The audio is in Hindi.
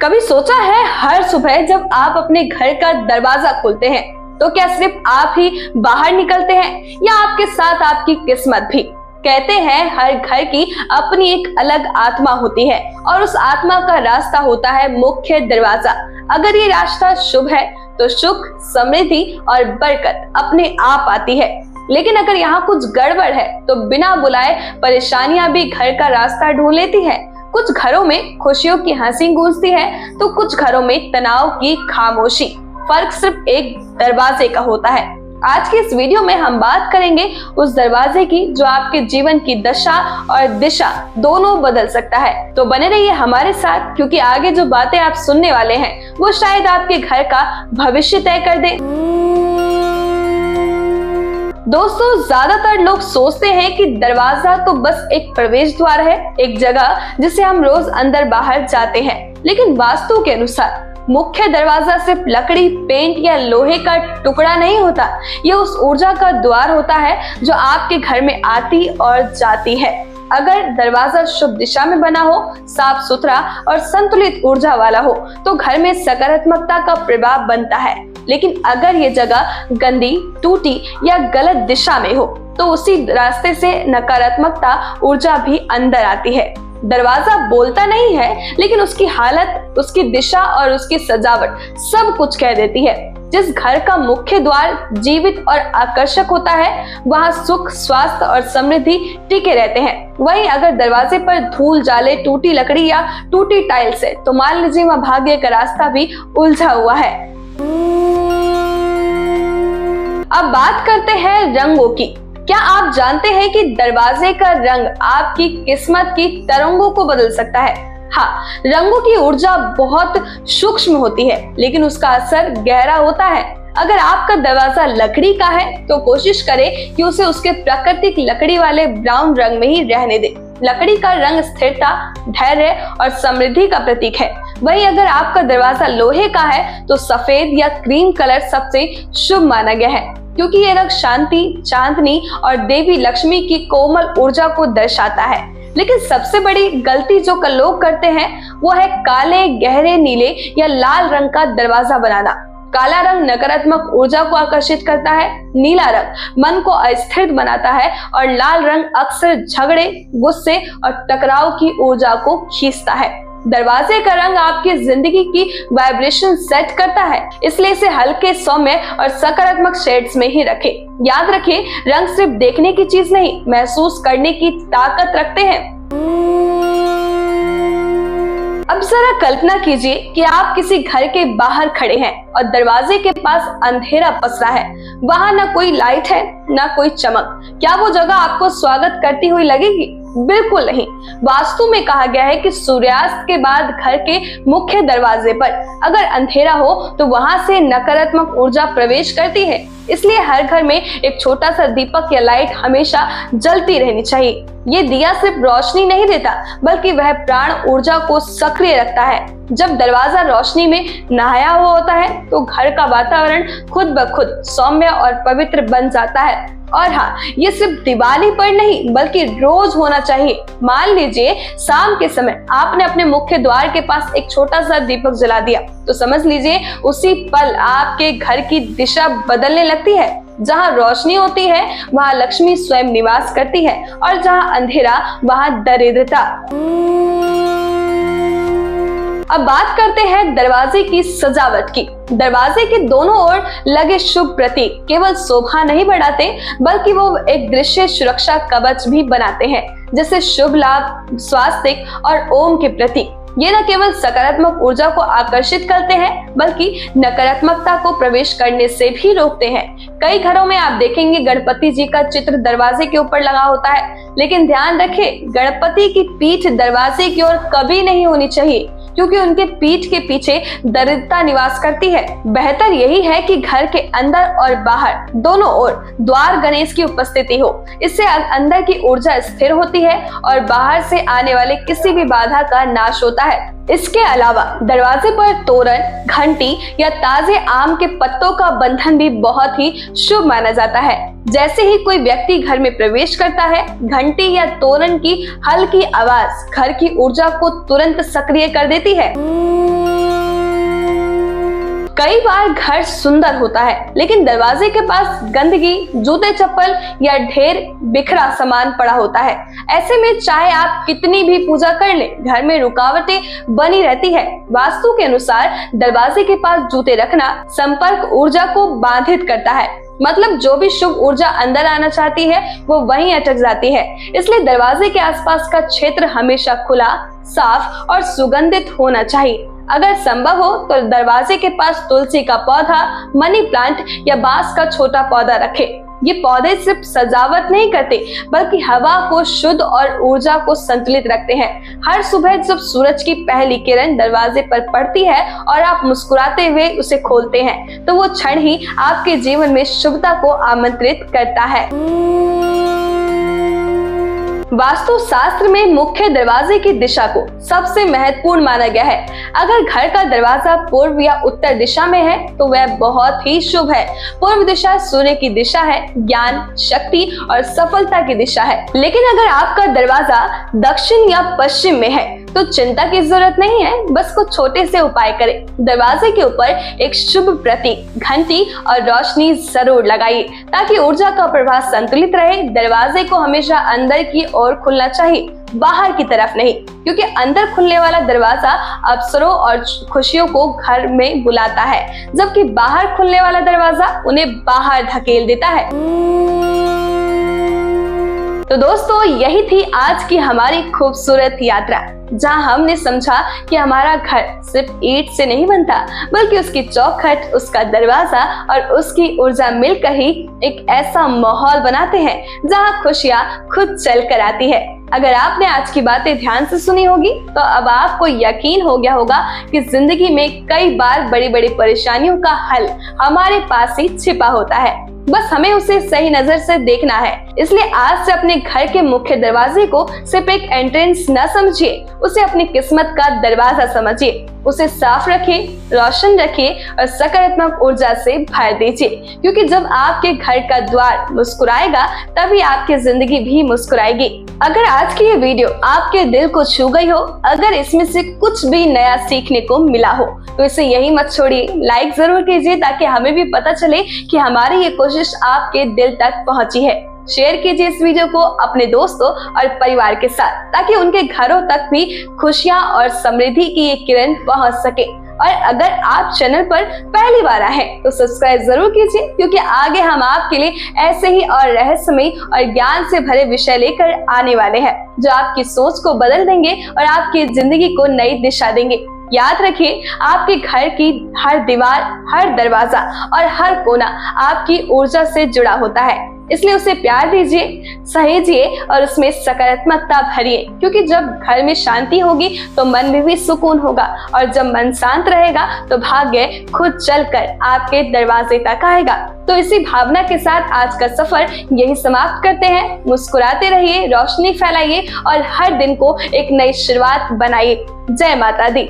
कभी सोचा है हर सुबह जब आप अपने घर का दरवाजा खोलते हैं तो क्या सिर्फ आप ही बाहर निकलते हैं या आपके साथ आपकी किस्मत भी? कहते हैं हर घर की अपनी एक अलग आत्मा होती है और उस आत्मा का रास्ता होता है मुख्य दरवाजा। अगर ये रास्ता शुभ है तो सुख, समृद्धि और बरकत अपने आप आती है। लेकिन अगर यहाँ कुछ गड़बड़ है तो बिना बुलाए परेशानियां भी घर का रास्ता ढूंढ लेती है। कुछ घरों में खुशियों की हंसी गूंजती है तो कुछ घरों में तनाव की खामोशी। फर्क सिर्फ एक दरवाजे का होता है। आज की इस वीडियो में हम बात करेंगे उस दरवाजे की जो आपके जीवन की दशा और दिशा दोनों बदल सकता है। तो बने रहिए हमारे साथ, क्योंकि आगे जो बातें आप सुनने वाले हैं वो शायद आपके घर का भविष्य तय कर दे। दोस्तों, ज्यादातर लोग सोचते हैं कि दरवाजा तो बस एक प्रवेश द्वार है, एक जगह जिसे हम रोज अंदर बाहर जाते हैं। लेकिन वास्तु के अनुसार मुख्य दरवाजा सिर्फ लकड़ी, पेंट या लोहे का टुकड़ा नहीं होता। यह उस ऊर्जा का द्वार होता है जो आपके घर में आती और जाती है। अगर दरवाजा शुभ दिशा में बना हो, साफ सुथरा और संतुलित ऊर्जा वाला हो तो घर में सकारात्मकता का प्रभाव बनता है। लेकिन अगर ये जगह गंदी, टूटी या गलत दिशा में हो तो उसी रास्ते से नकारात्मकता ऊर्जा भी अंदर आती है। दरवाजा बोलता नहीं है, लेकिन उसकी हालत, उसकी दिशा और उसकी सजावट सब कुछ कह देती है। जिस घर का मुख्य द्वार जीवित और आकर्षक होता है वहाँ सुख, स्वास्थ्य और समृद्धि टिके रहते हैं। वहीं अगर दरवाजे पर धूल, जाले, टूटी लकड़ी या टूटी टाइल्स है तो मान लीजिए वहाँ भाग्य का रास्ता भी उलझा हुआ है। अब बात करते हैं रंगों की। क्या आप जानते हैं कि दरवाजे का रंग आपकी किस्मत की तरंगों को बदल सकता है? हाँ, रंगों की ऊर्जा बहुत सूक्ष्म होती है लेकिन उसका असर गहरा होता है। अगर आपका दरवाजा लकड़ी का है तो कोशिश करें कि उसे उसके प्राकृतिक लकड़ी वाले ब्राउन रंग में ही रहने दें। लकड़ी का रंग स्थिरता, धैर्य और समृद्धि का प्रतीक है। वहीं अगर आपका दरवाजा लोहे का है तो सफेद या क्रीम कलर सबसे शुभ माना गया है, क्योंकि ये रंग शांति, चांदनी और देवी लक्ष्मी की कोमल ऊर्जा को दर्शाता है। लेकिन सबसे बड़ी गलती जो लोग करते हैं वो है काले, गहरे नीले या लाल रंग का दरवाजा बनाना। काला रंग नकारात्मक ऊर्जा को आकर्षित करता है, नीला रंग मन को अस्थिर बनाता है और लाल रंग अक्सर झगड़े, गुस्से और टकराव की ऊर्जा को खींचता है। दरवाजे का रंग आपकी जिंदगी की वाइब्रेशन सेट करता है, इसलिए इसे हल्के, सौम्य और सकारात्मक शेड्स में ही रखें। याद रखें, रंग सिर्फ देखने की चीज नहीं, महसूस करने की ताकत रखते हैं। अब जरा कल्पना कीजिए कि आप किसी घर के बाहर खड़े हैं और दरवाजे के पास अंधेरा पसरा है। वहां ना कोई लाइट है, ना कोई चमक। क्या वो जगह आपको स्वागत करती हुई लगेगी? बिल्कुल नहीं। वास्तु में कहा गया है कि सूर्यास्त के बाद घर के मुख्य दरवाजे पर अगर अंधेरा हो तो वहां से नकारात्मक ऊर्जा प्रवेश करती है। इसलिए हर घर में एक छोटा सा दीपक या लाइट हमेशा जलती रहनी चाहिए। ये दिया सिर्फ रोशनी नहीं देता, बल्कि वह प्राण ऊर्जा को सक्रिय रखता है। जब दरवाजा रोशनी में नहाया हुआ होता है तो घर का वातावरण खुद ब खुद सौम्य और पवित्र बन जाता है। और हाँ, ये सिर्फ दिवाली पर नहीं बल्कि रोज होना चाहिए। मान लीजिए शाम के समय आपने अपने मुख्य द्वार के पास एक छोटा सा दीपक जला दिया तो समझ लीजिए उसी पल आपके घर की दिशा बदलने लगती है। जहाँ रोशनी होती है वहाँ लक्ष्मी स्वयं निवास करती है और जहाँ अंधेरा वहाँ दरिद्रता। अब बात करते हैं दरवाजे की सजावट की। दरवाजे के दोनों ओर लगे शुभ प्रतीक केवल शोभा नहीं बढ़ाते, बल्कि वो एक दृश्य सुरक्षा कवच भी बनाते हैं, जैसे शुभ लाभ, स्वास्थ्य और ओम के प्रतीक। ये न केवल सकारात्मक ऊर्जा को आकर्षित करते हैं बल्कि नकारात्मकता को प्रवेश करने से भी रोकते हैं। कई घरों में आप देखेंगे गणपति जी का चित्र दरवाजे के ऊपर लगा होता है, लेकिन ध्यान रखें, गणपति की पीठ दरवाजे की ओर कभी नहीं होनी चाहिए, क्योंकि उनके पीठ के पीछे दरिद्रता निवास करती है। बेहतर यही है कि घर के अंदर और बाहर दोनों ओर द्वार गणेश की उपस्थिति हो। इससे अंदर की ऊर्जा स्थिर होती है और बाहर से आने वाले किसी भी बाधा का नाश होता है। इसके अलावा दरवाजे पर तोरण, घंटी या ताजे आम के पत्तों का बंधन भी बहुत ही शुभ माना जाता है। जैसे ही कोई व्यक्ति घर में प्रवेश करता है, घंटी या तोरण की हल्की आवाज घर की ऊर्जा को तुरंत सक्रिय कर देती है। कई बार घर सुंदर होता है, लेकिन दरवाजे के पास गंदगी, जूते चप्पल या ढेर बिखरा सामान पड़ा होता है। ऐसे में चाहे आप कितनी भी पूजा कर लें, घर में रुकावटें बनी रहती है। वास्तु के अनुसार दरवाजे के पास जूते रखना संपर्क ऊर्जा को बाधित करता है, मतलब जो भी शुभ ऊर्जा अंदर आना चाहती है वो वहीं अटक जाती है। इसलिए दरवाजे के आसपास का क्षेत्र हमेशा खुला, साफ और सुगंधित होना चाहिए। अगर संभव हो तो दरवाजे के पास तुलसी का पौधा, मनी प्लांट या बांस का छोटा पौधा रखें। ये पौधे सिर्फ सजावट नहीं करते, बल्कि हवा को शुद्ध और ऊर्जा को संतुलित रखते हैं। हर सुबह जब सूरज की पहली किरण दरवाजे पर पड़ती है और आप मुस्कुराते हुए उसे खोलते हैं, तो वो क्षण ही आपके जीवन में शुभता को आमंत्रित करता है। वास्तु शास्त्र में मुख्य दरवाजे की दिशा को सबसे महत्वपूर्ण माना गया है। अगर घर का दरवाजा पूर्व या उत्तर दिशा में है तो वह बहुत ही शुभ है। पूर्व दिशा सूर्य की दिशा है, ज्ञान, शक्ति और सफलता की दिशा है। लेकिन अगर आपका दरवाजा दक्षिण या पश्चिम में है तो चिंता की जरूरत नहीं है, बस कुछ छोटे से उपाय करें। दरवाजे के ऊपर एक शुभ प्रतीक, घंटी और रोशनी जरूर लगाइए ताकि ऊर्जा का प्रवाह संतुलित रहे। दरवाजे को हमेशा अंदर की ओर खुलना चाहिए, बाहर की तरफ नहीं, क्योंकि अंदर खुलने वाला दरवाजा अवसरों और खुशियों को घर में बुलाता है, जबकि बाहर खुलने वाला दरवाजा उन्हें बाहर धकेल देता है। तो दोस्तों, यही थी आज की हमारी खूबसूरत यात्रा, जहां हमने समझा कि हमारा घर सिर्फ ईंट से नहीं बनता, बल्कि उसकी चौखट, उसका दरवाजा और उसकी ऊर्जा मिलकर ही एक ऐसा माहौल बनाते हैं जहां खुशियां खुद चल कर आती है। अगर आपने आज की बातें ध्यान से सुनी होगी तो अब आपको यकीन हो गया होगा कि जिंदगी में कई बार बड़ी बड़ी परेशानियों का हल हमारे पास ही छिपा होता है, बस हमें उसे सही नजर से देखना है। इसलिए आज से अपने घर के मुख्य दरवाजे को सिर्फ एक एंट्रेंस न समझिए, उसे अपनी किस्मत का दरवाजा समझिए। उसे साफ रखिए, रोशन रखिए और सकारात्मक ऊर्जा से भर दीजिए, क्योंकि जब आपके घर का द्वार मुस्कुराएगा तभी आपकी जिंदगी भी मुस्कुराएगी। अगर आज की ये वीडियो आपके दिल को छू गई हो, अगर इसमें से कुछ भी नया सीखने को मिला हो, तो इसे यही मत छोड़िए, लाइक जरूर कीजिए ताकि हमें भी पता चले कि हमारी ये कोशिश आपके दिल तक पहुंची है। शेयर कीजिए इस वीडियो को अपने दोस्तों और परिवार के साथ, ताकि उनके घरों तक भी खुशियां और समृद्धि की ये किरण पहुंच सके। और अगर आप चैनल पर पहली बार आए हैं तो सब्सक्राइब जरूर कीजिए, क्योंकि आगे हम आपके लिए ऐसे ही और रहस्यमय और ज्ञान से भरे विषय लेकर आने वाले हैं, जो आपकी सोच को बदल देंगे और आपकी जिंदगी को नई दिशा देंगे। याद रखिए, आपके घर की हर दीवार, हर दरवाजा और हर कोना आपकी ऊर्जा से जुड़ा होता है, इसलिए उसे प्यार दीजिए, सहेजिए और उसमें सकारात्मकता भरिए, क्योंकि जब घर में शांति होगी तो मन में भी सुकून होगा, और जब मन शांत रहेगा तो भाग्य खुद चलकर आपके दरवाजे तक आएगा। तो इसी भावना के साथ आज का सफर यही समाप्त करते हैं। मुस्कुराते रहिए, रोशनी फैलाइए और हर दिन को एक नई शुरुआत बनाइए। जय माता दी।